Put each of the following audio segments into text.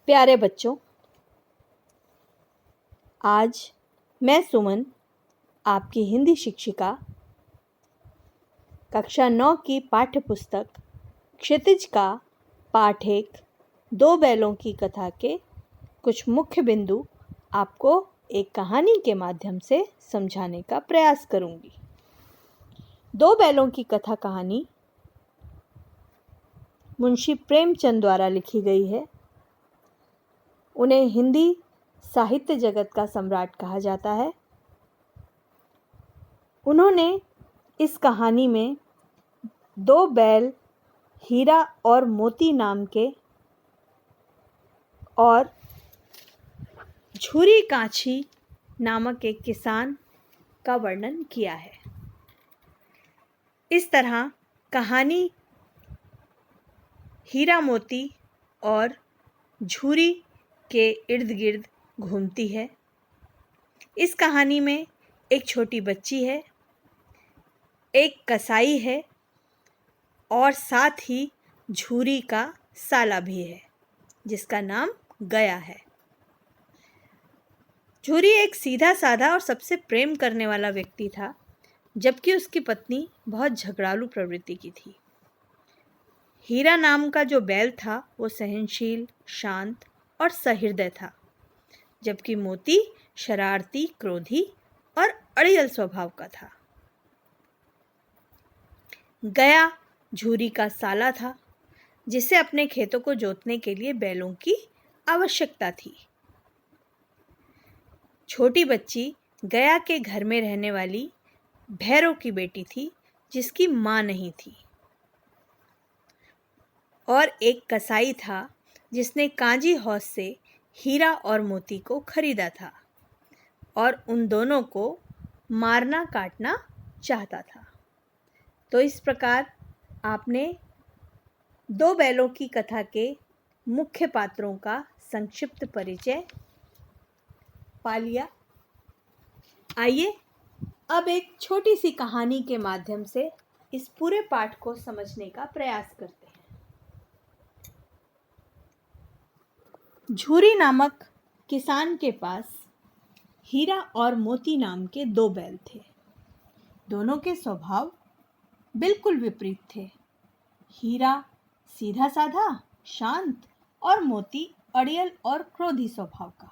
प्यारे बच्चों, आज मैं सुमन आपकी हिंदी शिक्षिका कक्षा 9 की पाठ्य पुस्तक क्षितिज का पाठ 1 दो बैलों की कथा के कुछ मुख्य बिंदु आपको एक कहानी के माध्यम से समझाने का प्रयास करूंगी। दो बैलों की कथा कहानी मुंशी प्रेमचंद द्वारा लिखी गई है। उन्हें हिंदी साहित्य जगत का सम्राट कहा जाता है। उन्होंने इस कहानी में दो बैल हीरा और मोती नाम के और झूरी काछी नामक एक किसान का वर्णन किया है। इस तरह कहानी हीरा मोती और झूरी के इर्द गिर्द घूमती है। इस कहानी में एक छोटी बच्ची है, एक कसाई है और साथ ही झूरी का साला भी है जिसका नाम गया है। झूरी एक सीधा साधा और सबसे प्रेम करने वाला व्यक्ति था, जबकि उसकी पत्नी बहुत झगड़ालू प्रवृत्ति की थी। हीरा नाम का जो बैल था वो सहनशील, शांत और सहृदय था, जबकि मोती शरारती, क्रोधी और अड़ियल स्वभाव का था। गया झूरी का साला था, जिसे अपने खेतों को जोतने के लिए बैलों की आवश्यकता थी। छोटी बच्ची गया के घर में रहने वाली भैरव की बेटी थी, जिसकी मां नहीं थी। और एक कसाई था जिसने कांजी हौस से हीरा और मोती को खरीदा था और उन दोनों को मारना काटना चाहता था। तो इस प्रकार आपने दो बैलों की कथा के मुख्य पात्रों का संक्षिप्त परिचय पा लिया। आइए अब एक छोटी सी कहानी के माध्यम से इस पूरे पाठ को समझने का प्रयास करते हैं। झूरी नामक किसान के पास हीरा और मोती नाम के दो बैल थे। दोनों के स्वभाव बिल्कुल विपरीत थे। हीरा सीधा साधा, शांत और मोती अड़ियल और क्रोधी स्वभाव का।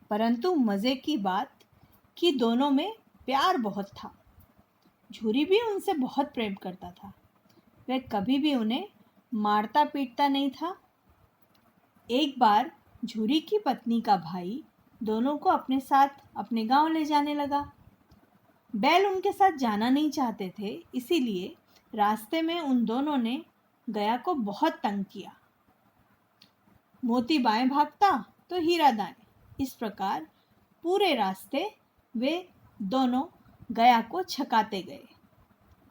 परंतु मजे की बात कि दोनों में प्यार बहुत था। झूरी भी उनसे बहुत प्रेम करता था। वह कभी भी उन्हें मारता पीटता नहीं था। एक बार झूरी की पत्नी का भाई दोनों को अपने साथ अपने गांव ले जाने लगा। बैल उनके साथ जाना नहीं चाहते थे, इसीलिए रास्ते में उन दोनों ने गया को बहुत तंग किया। मोती बाएं भागता तो हीरा दाएं। इस प्रकार पूरे रास्ते वे दोनों गया को छकाते गए।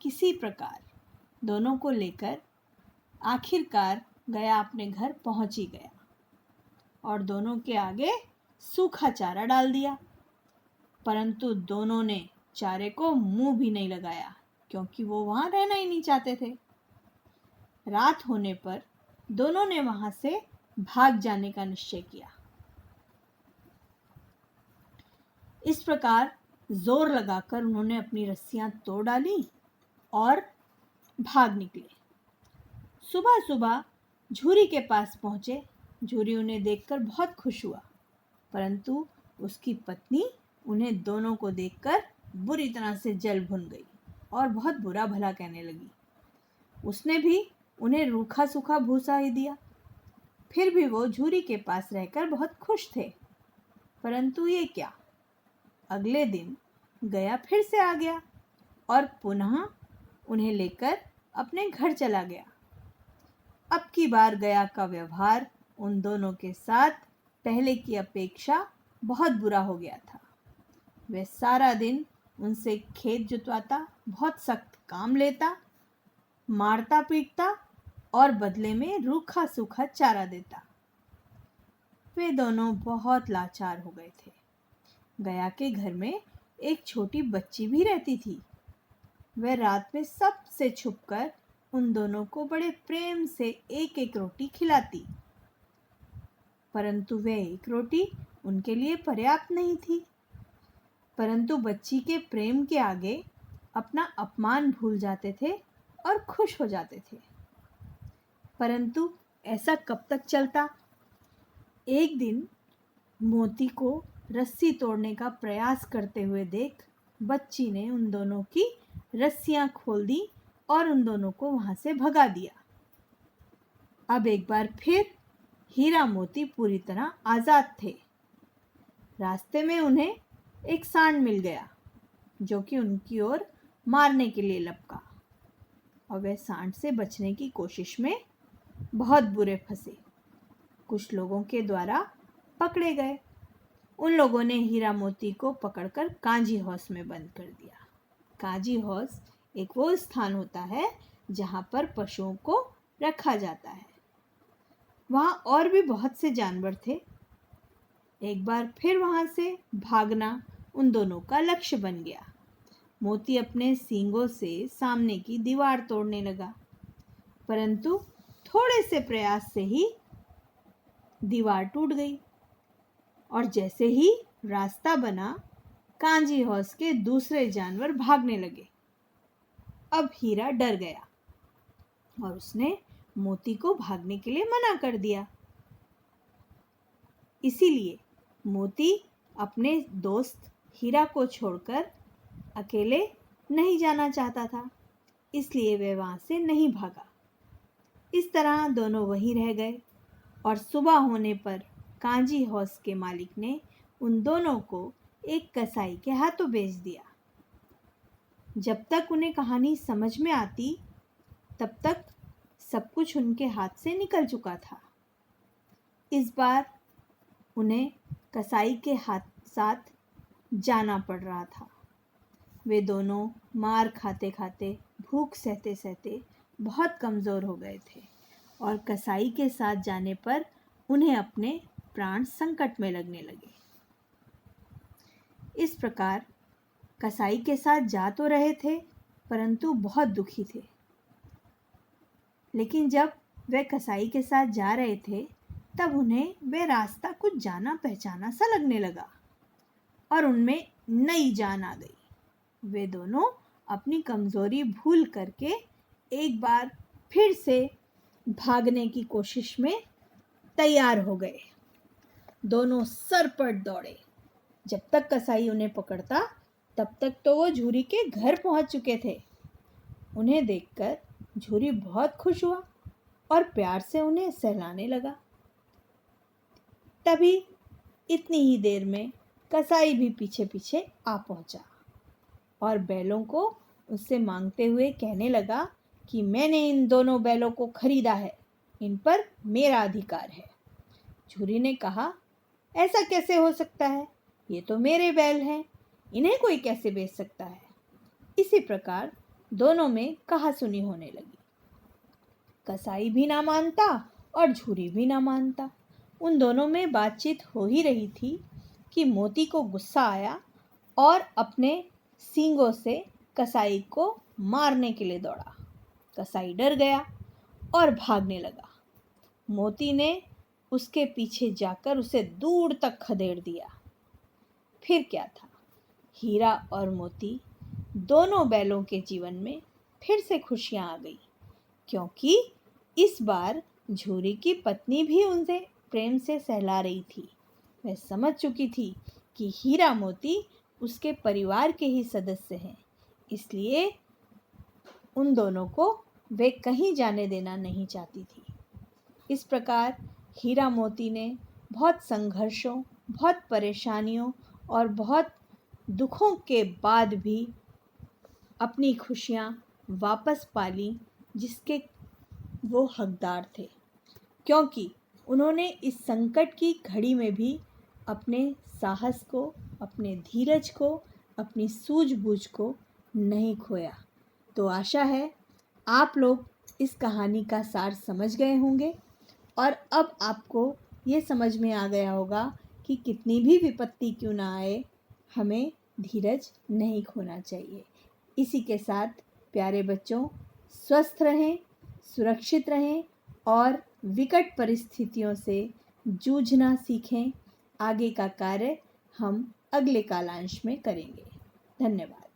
किसी प्रकार दोनों को लेकर आखिरकार गया अपने घर पहुंच ही गया और दोनों के आगे सूखा चारा डाल दिया। परंतु दोनों ने चारे को मुंह भी नहीं लगाया, क्योंकि वो वहां रहना ही नहीं चाहते थे। रात होने पर दोनों ने वहां से भाग जाने का निश्चय किया। इस प्रकार जोर लगाकर उन्होंने अपनी रस्सियां तोड़ डाली और भाग निकले। सुबह सुबह झूरी के पास पहुंचे। झूरी उन्हें देखकर बहुत खुश हुआ, परंतु उसकी पत्नी उन्हें दोनों को देखकर बुरी तरह से जल भुन गई और बहुत बुरा भला कहने लगी। उसने भी उन्हें रूखा सूखा भूसा ही दिया। फिर भी वो झूरी के पास रहकर बहुत खुश थे। परंतु ये क्या, अगले दिन गया फिर से आ गया और पुनः उन्हें लेकर अपने घर चला गया। अब की बार गया का व्यवहार उन दोनों के साथ पहले की अपेक्षा बहुत बुरा हो गया था। वह सारा दिन उनसे खेत जुतवाता, बहुत सख्त काम लेता, मारता पीटता और बदले में रूखा सूखा चारा देता। वे दोनों बहुत लाचार हो गए थे। गया के घर में एक छोटी बच्ची भी रहती थी। वह रात में सबसे छुपकर उन दोनों को बड़े प्रेम से एक एक रोटी खिलाती। परंतु वह एक रोटी उनके लिए पर्याप्त नहीं थी। परंतु बच्ची के प्रेम के आगे अपना अपमान भूल जाते थे और खुश हो जाते थे। परंतु ऐसा कब तक चलता? एक दिन मोती को रस्सी तोड़ने का प्रयास करते हुए देख बच्ची ने उन दोनों की रस्सियां खोल दी और उन दोनों को वहां से भगा दिया। अब एक बार फिर हीरा मोती पूरी तरह आजाद थे। रास्ते में उन्हें एक सांड मिल गया जो कि उनकी ओर मारने के लिए लपका और वह सांड से बचने की कोशिश में बहुत बुरे फंसे। कुछ लोगों के द्वारा पकड़े गए। उन लोगों ने हीरा मोती को पकड़कर कांजी हाउस में बंद कर दिया। कांजी हाउस एक वो स्थान होता है जहाँ पर पशुओं को रखा जाता है। वहाँ और भी बहुत से जानवर थे। एक बार फिर वहाँ से भागना उन दोनों का लक्ष्य बन गया। मोती अपने सींगों से सामने की दीवार तोड़ने लगा, परंतु थोड़े से प्रयास से ही दीवार टूट गई और जैसे ही रास्ता बना, कांजी हाउस के दूसरे जानवर भागने लगे। अब हीरा डर गया और उसने मोती को भागने के लिए मना कर दिया। इसीलिए मोती अपने दोस्त हीरा को छोड़कर अकेले नहीं जाना चाहता था, इसलिए वह वहां से नहीं भागा। इस तरह दोनों वहीं रह गए और सुबह होने पर कांजी हाउस के मालिक ने उन दोनों को एक कसाई के हाथों बेच दिया। जब तक उन्हें कहानी समझ में आती तब तक सब कुछ उनके हाथ से निकल चुका था। इस बार उन्हें कसाई के साथ जाना पड़ रहा था। वे दोनों मार खाते खाते, भूख सहते सहते बहुत कमज़ोर हो गए थे और कसाई के साथ जाने पर उन्हें अपने प्राण संकट में लगने लगे। इस प्रकार कसाई के साथ जा तो रहे थे, परंतु बहुत दुखी थे। लेकिन जब वे कसाई के साथ जा रहे थे तब उन्हें वे रास्ता कुछ जाना पहचाना सा लगने लगा और उनमें नई जान आ गई। वे दोनों अपनी कमज़ोरी भूल करके एक बार फिर से भागने की कोशिश में तैयार हो गए। दोनों सरपट दौड़े। जब तक कसाई उन्हें पकड़ता तब तक तो वो झूरी के घर पहुंच चुके थे। उन्हें देखकर झूरी बहुत खुश हुआ और प्यार से उन्हें सहलाने लगा। तभी इतनी ही देर में कसाई भी पीछे पीछे आ पहुंचा और बैलों को उससे मांगते हुए कहने लगा कि मैंने इन दोनों बैलों को खरीदा है, इन पर मेरा अधिकार है। झूरी ने कहा, ऐसा कैसे हो सकता है? ये तो मेरे बैल हैं, इन्हें कोई कैसे बेच सकता है? इसी प्रकार दोनों में कहासुनी होने लगी। कसाई भी ना मानता और झूरी भी ना मानता। उन दोनों में बातचीत हो ही रही थी कि मोती को गुस्सा आया और अपने सींगों से कसाई को मारने के लिए दौड़ा। कसाई डर गया और भागने लगा। मोती ने उसके पीछे जाकर उसे दूर तक खदेड़ दिया। फिर क्या था, हीरा और मोती दोनों बैलों के जीवन में फिर से खुशियां आ गई, क्योंकि इस बार झूरी की पत्नी भी उनसे प्रेम से सहला रही थी। वह समझ चुकी थी कि हीरा मोती उसके परिवार के ही सदस्य हैं, इसलिए उन दोनों को वे कहीं जाने देना नहीं चाहती थी। इस प्रकार हीरा मोती ने बहुत संघर्षों, बहुत परेशानियों और बहुत दुखों के बाद भी अपनी खुशियाँ वापस पा ली, जिसके वो हकदार थे, क्योंकि उन्होंने इस संकट की घड़ी में भी अपने साहस को, अपने धीरज को, अपनी सूझबूझ को नहीं खोया। तो आशा है आप लोग इस कहानी का सार समझ गए होंगे और अब आपको ये समझ में आ गया होगा कि कितनी भी विपत्ति क्यों ना आए, हमें धीरज नहीं खोना चाहिए। इसी के साथ प्यारे बच्चों, स्वस्थ रहें, सुरक्षित रहें और विकट परिस्थितियों से जूझना सीखें। आगे का कार्य हम अगले कालांश में करेंगे। धन्यवाद।